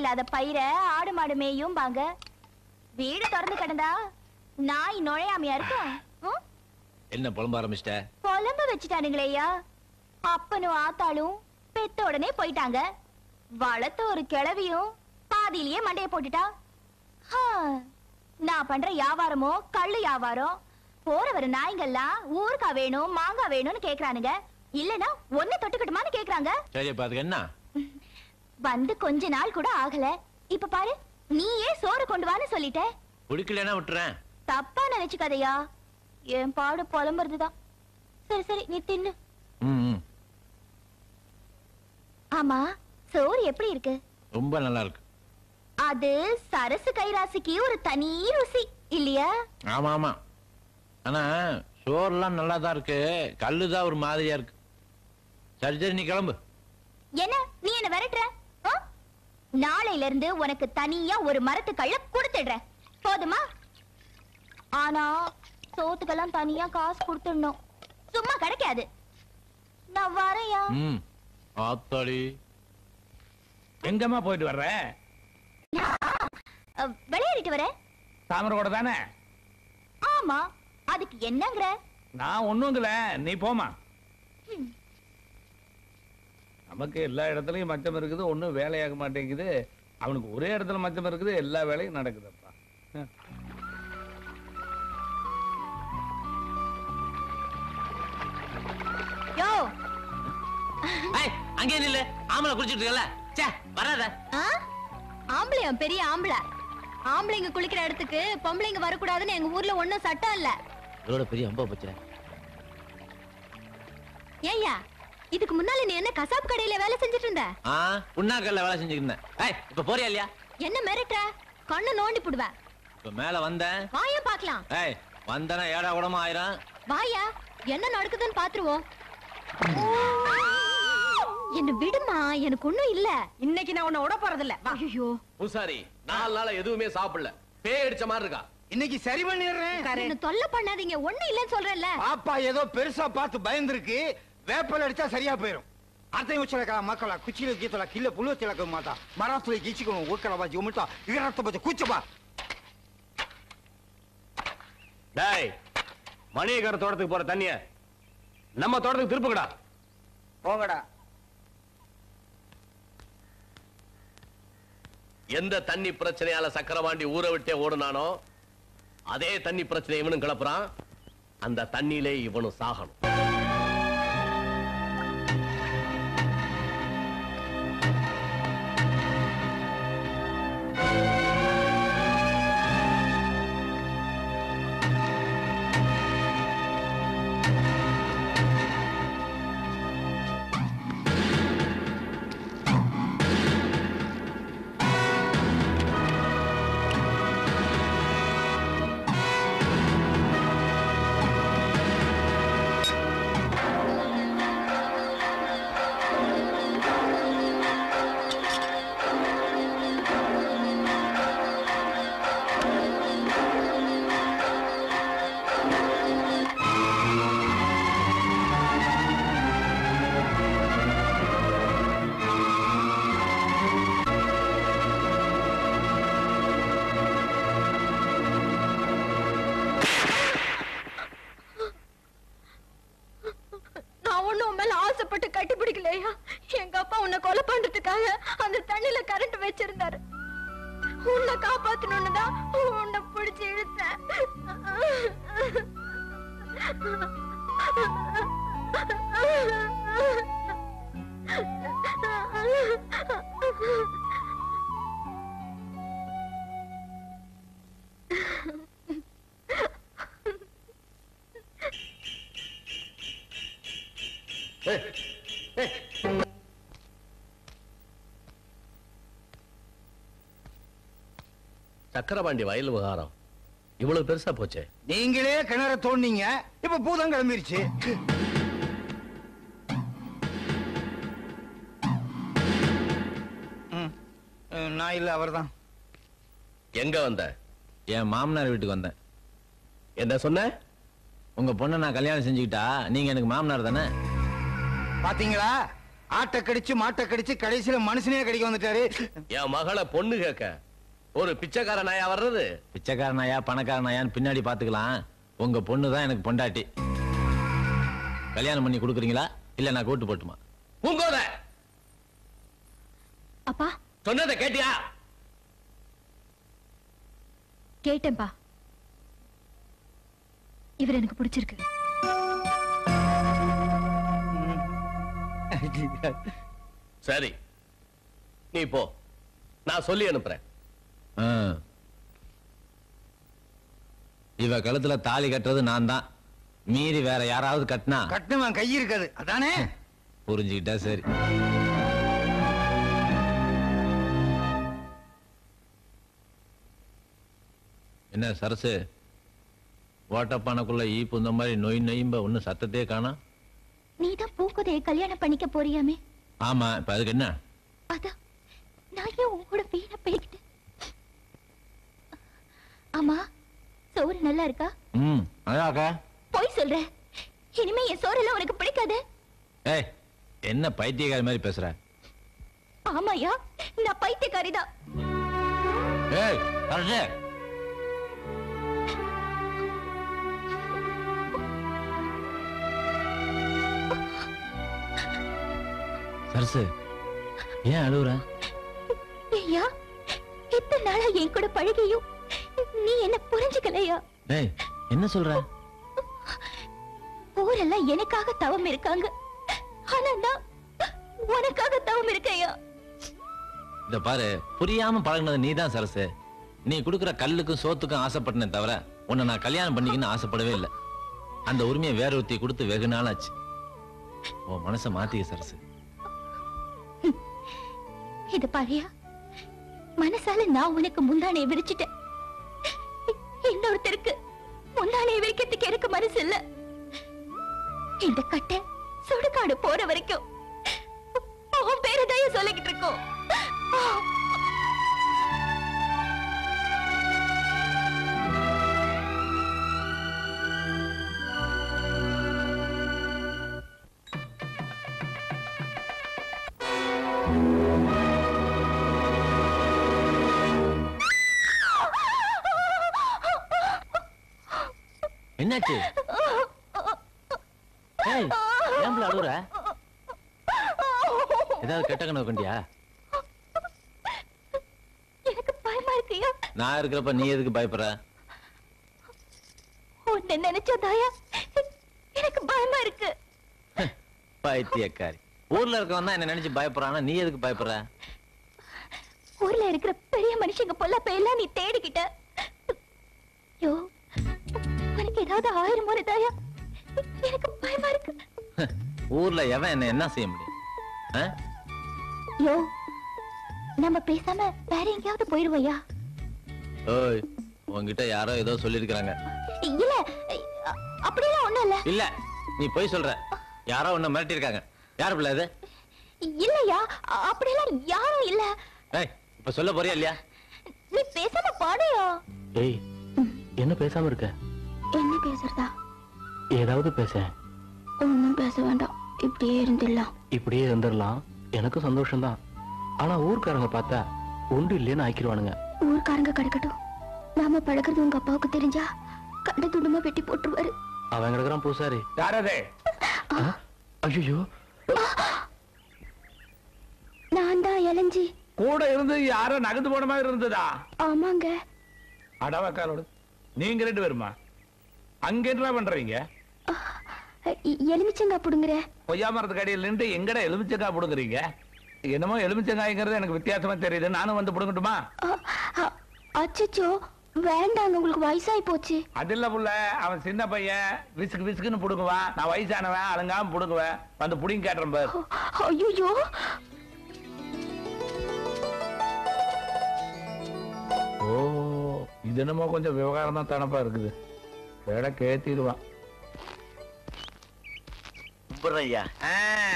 இல்லாத பயிரை ஆடு மாடு மேயும் பாங்க. வீடு திறந்து கிடந்தா நாய் நுழையாமையா இருக்கும். என்ன புலம்ப ஆரம்பிச்சிட்ட? புலம்ப வச்சுட்டானுங்களேயா. அப்பனும் ஆத்தாளும் பெத்த உடனே போயிட்டாங்க. வளர்த்த ஒரு கிழவியும் பாதியிலேயே மண்டைய போட்டுட்டா. நான் பண்ற வியாபாரமோ கள்ளு வியாபாரம். போற வர நாய்ங்கெல்லாம் ஊருக்கா வேணும் மாங்காய் வேணும்னு கேக்குறானுங்க. இல்லனா ஒண்ணு தொட்டுக்கிட்டுமான்னு கேக்குறாங்க. சரி பாத்துக்க. என்ன வந்து கொஞ்ச நாள் கூட ஆகல. இப்ப பாரு, நீயே சோறு கொண்டு வான்னு சொல்லிட்ட. குடிக்கலனா விட்டுறேன். தப்பா நினைச்சுக்காதயா. என் பாடு புலம்புறதுதான். சரி சரி, நீ தின்னு. ஆமா, சோறு எப்படி இருக்கு? ரொம்ப நல்லா இருக்கு. அது சரசு கைராசிக்கு ஒரு தனி ருசி இல்லையா? ஆமா ஆமா. ஆனா சோறுலாம் நல்லா தான் இருக்கு. கல்லுதான் ஒரு மாதிரியா இருக்கு. சரி சரி, நீ கிளம்பு. என்ன நீ என்ன விரட்டுற? நாளையில இருந்து உனக்கு தனியா ஒரு மரத்து கள்ள கொடுத்துடுறேன், போதுமா? ஆனா சோத்துக்கெல்லாம் தனியா காசு கொடுத்துடணும். சும்மா கிடைக்காது. நான் வரையா. ஆத்தாடி, எங்கம்மா போயிட்டு வர்ற? விளையாடிட்டு வரேன். தாமரை கூட தானே? ஆமா, அதுக்கு என்னங்கற? நான் ஒண்ணுங்கல, நீ போமா. நமக்கு எல்லா இடத்துலயும் மச்சம் இருக்குது, ஒண்ணும் வேலையாக மாட்டேங்குது. அவனுக்கு ஒரே இடத்துல மச்சம் இருக்குது, எல்லா வேலையும் நடக்குதுப்பா. யோ, அங்கே நில்லு. ஆம்பளை குளிச்சிட்டு இருக்கல. சே வராத. ஆம்பளையா? பெரிய ஆம்பளை. ஆம்பளைங்க குளிக்கிற இடத்துக்கு பொம்பளைங்க வரக்கூடாதுன்னு எங்க ஊர்ல ஒண்ணும் சட்டம் இல்ல. இதோட பெரிய அம்பா போச்சு. ஏய்யா, இதுக்கு முன்னால நீ என்ன கசாப் கடையில வேலை செஞ்சிட்டு இருந்த? புண்ணாக்கல்ல வேலை செஞ்சுட்டு இருந்தேன். இப்ப போறியா இல்லையா? என்ன மிரட்ட? கண்ணு நோண்டி புடுவ. இப்ப மேல வந்தேன். வாயா பாக்கலாம். வந்தனா ஏடா கூடமா ஆயிரம். வாயா, என்ன நடக்குதுன்னு பாத்துருவோம். என்ன விடுமா, எனக்கு ஒண்ணும் இல்ல. இன்னைக்கு நான் உன்னை விட போறதில்ல. ஐயோ பூசாரி, 4 நாளா எதுவுமே சாப்பிடல. பேய் அடிச்ச மாதிரி இருக்கா. இன்னைக்கு சரி பண்ணிடுறேன். என்ன தொல்லை பண்ணாதீங்க. ஒண்ணும் இல்லன்னு சொல்றேன்ல. பாப்பா ஏதோ பெருசா பார்த்து பயந்துருக்கு. வேப்பல அடிச்சா சரியா போயிடும். அத்தையும் உச்சலக்கா மக்களா குச்சியில கீத்தலா கில்ல புழு திலக்க மாட்டா மராத்துல கீச்சிக்கணும் ஊக்கல பாஜி உமிட்டா இகரத்த பச்ச குச்சபா. டேய், மணியக்கார தோட்டத்துக்கு போற தண்ணிய நம்ம தோட்டத்துக்கு திருப்புங்கடா. போங்கடா. எந்த தண்ணி பிரச்சனையால சக்கரவாண்டி ஊரை விட்டே ஓடுனானோ அதே தண்ணி பிரச்சனை இவனும் கிளப்புறான். அந்த தண்ணியிலே இவனும் சாகணும். எங்க அப்பா உன்னை கொலை பண்றதுக்காக அந்த தண்ணில கரண்ட் வச்சிருந்தாரு. உன்னை காப்பாத்தணும்னு தான் உன்னை பிடிச்சு இழுத்தேன். சக்கரபாண்டி வயல் விவகாரம் இவ்வளவு பெருசா போச்சு. நீங்களே கிணற தோண்டிங்க, இப்ப பூதம் கிளம்பிருச்சு. நான் இல்ல, அவர்தான். எங்க வந்த? என் மாமனார் வீட்டுக்கு வந்தேன். என்ன சொன்ன? உங்க பொண்ணை நான் கல்யாணம் செஞ்சுக்கிட்டா நீங்க எனக்கு மாமனார் தானே? பாத்தீங்களா, ஆட்டை கடிச்சு மாட்டை கடிச்சு கடைசியில மனுஷனே கடிக்க வந்துட்டாரு. என் மகளை பொண்ணு கேட்க ஒரு பிச்சைக்கார நாயா வர்றது? பிச்சைக்கார நாயா பணக்கார நாயான்னு பின்னாடி பாத்துக்கலாம். உங்க பொண்ணு தான் எனக்கு பொண்டாட்டி. கல்யாணம் பண்ணி கொடுக்குறீங்களா இல்ல நான் கூட்டு போட்டுமா? பூங்கோத, அப்பா சொன்னதை கேட்டியா? கேட்டேன்பா. இவர் எனக்கு பிடிச்சிருக்கு. சரி, நீ போ, நான் சொல்லி அனுப்புறேன். இவ கழுத்துல தாலி கட்டுறது நான் தான். மீறி வேற யாராவது கட்டினா கட்டினவன் கை இருக்காது, அதானே? புரிஞ்சுக்கிட்டா சரி. என்ன சரசு, ஓட்டப்பானைக்குள்ள ஈப்பு இந்த மாதிரி நொய் நொயம்ப ஒன்னும் சத்தத்தையே காணோம். நீதான் பூக்குதைய கல்யாணம் பண்ணிக்க போறியாமே? ஆமா, இப்ப அதுக்கு என்ன? அதான் நான் ஏன் உங்களோட வீண போய்கிட்டு. ஆமா, சோறு நல்லா இருக்கா? அதாக்கா. போய் சொல்ற, இனிமே என் சோறுல உனக்கு பிடிக்காது. ஏய், என்ன பைத்தியக்காரி மாதிரி பேசுற? ஆமாயா, நான் பைத்தியக்காரிதான். ஏய் சரசு, சரசு ஏன் அழுவுற? ஐயா, இத்தனை நாளா என் கூட பழகியும் நீ என்ன புரிஞ்சுக்கலையா? ஏய், என்ன சொல்ற? ஊரெல்லாம் எனக்காக தவம் இருக்காங்க, ஆனா நான் உனக்காக தவம் இருக்கையா? இத பாரு, புரியாம பழகினது நீதான் சரசு. நீ குடுக்கிற கல்லுக்கும் சோத்துக்கும் ஆசைப்பட்டனே தவிர உன்னை நான் கல்யாணம் பண்ணிக்கன்னு ஆசைப்படவே இல்லை. அந்த உரிமையை வேற ஒருத்தி கொடுத்து வெகு நாள் ஆச்சு. உன் மனசை மாத்திக்க சரசு. இது பாரியா, மனசால நான் உனக்கு முந்தானையை விரிச்சிட்டேன். இன்னொருத்தருக்கு முந்தானையை விரிக்கிறதுக்கு எனக்கு மனசு இல்ல. இந்த கட்டை சுடுகாடு போற வரைக்கும் உன் பேரதாய சொல்லிக்கிட்டு இருக்கோம். என்னாச்சு? ஏய், ஏம்பல அழுகுற? ஏதாவது கெட்ட கனவு கண்டியா? எனக்கு பயமா இருக்கியா? நான் இருக்கிறப்ப நீ எதுக்கு பயப்படுற? உன்னை நினைச்சா தாயா எனக்கு பயமா இருக்கு. பைத்தியக்காரி. ஊர்ல இருக்கவன் தான் என்ன நினைச்சு பயப்படுறானா, நீ எதுக்கு பயப்படுற? ஊர்ல இருக்கிற பெரிய மனுஷங்க பொல்லாப்ப எல்லாம் நீ தேடிக்கிட்ட. யோ, உனக்கு ஏதாவது ஆயிரம் முறை தாயா, எனக்கு பயமா இருக்கு. ஊர்ல எவன் என்ன செய்ய முடியும்? யோ, நம்ம பேசாம வேற எங்கேயாவது போயிருவோயா? ஓய், உன்கிட்ட யாரோ ஏதோ சொல்லிருக்காங்க. இல்ல, அப்படியெல்லாம் ஒண்ணும் இல்ல. இல்ல, நீ போய் சொல்ற. யாரோ உன்னை மிரட்டி இருக்காங்க. யாரு பிள்ளை அது? இல்லையா, அப்படியெல்லாம் யாரும் இல்ல. ஏய், இப்ப சொல்ல போறியா இல்லையா? நீ பேசாம பாடுயா. டேய், என்ன பேசாம இருக்க? என்ன பேசுறதா? ஏதாவது பேச. ஒண்ணும் பேச வேண்டாம், இப்படியே இருந்துடலாம். இப்படியே இருந்துடலாம், எனக்கு சந்தோஷம்தான். ஆனா ஊர்க்காரங்க பார்த்தா ஒன்று இல்லைன்னு ஆக்கிடுவானுங்க. ஊர்க்காரங்க கிடக்கட்டும், நாம பழகிறது உங்க அப்பாவுக்கு தெரிஞ்சா கண்ட துண்டுமா வெட்டி போட்டுருவாரு. அவன் கிடக்குறான் பூசாரி. யாரதே? ஐயோ, நான் தான் இளஞ்சி. கூட இருந்து யாரோ நகர்ந்து போன மாதிரி இருந்ததா? ஆமாங்க. அடவக்காலோடு நீங்க ரெண்டு பேருமா அங்க என்ன பண்றீங்க? எலுமிச்சங்காய் புடுங்குற. கொய்யா மரத்துக்கு அடியில் நின்று எங்கடா எலுமிச்சங்காய் புடுங்குறீங்க? என்னமோ எலுமிச்சங்காய்ங்கிறது எனக்கு வித்தியாசமா தெரியுது. நானும் வந்து புடுங்கட்டுமா? அச்சச்சோ, வேண்டாங்க, உங்களுக்கு வயசாயி போச்சு. அது இல்ல புள்ள, அவன் சின்ன பையன், விசுக்கு விசுக்குன்னு புடுங்குவான். நான் வயசானவன், அழுங்காம புடுங்குவேன். வந்து புடிங்க கேட்டுறேன் பாரு. ஐயோ, ஓ, இது என்னமோ கொஞ்சம் விவகாரம் தான் தனப்பா இருக்குது. வேட கேத்திடுவான். ஐயா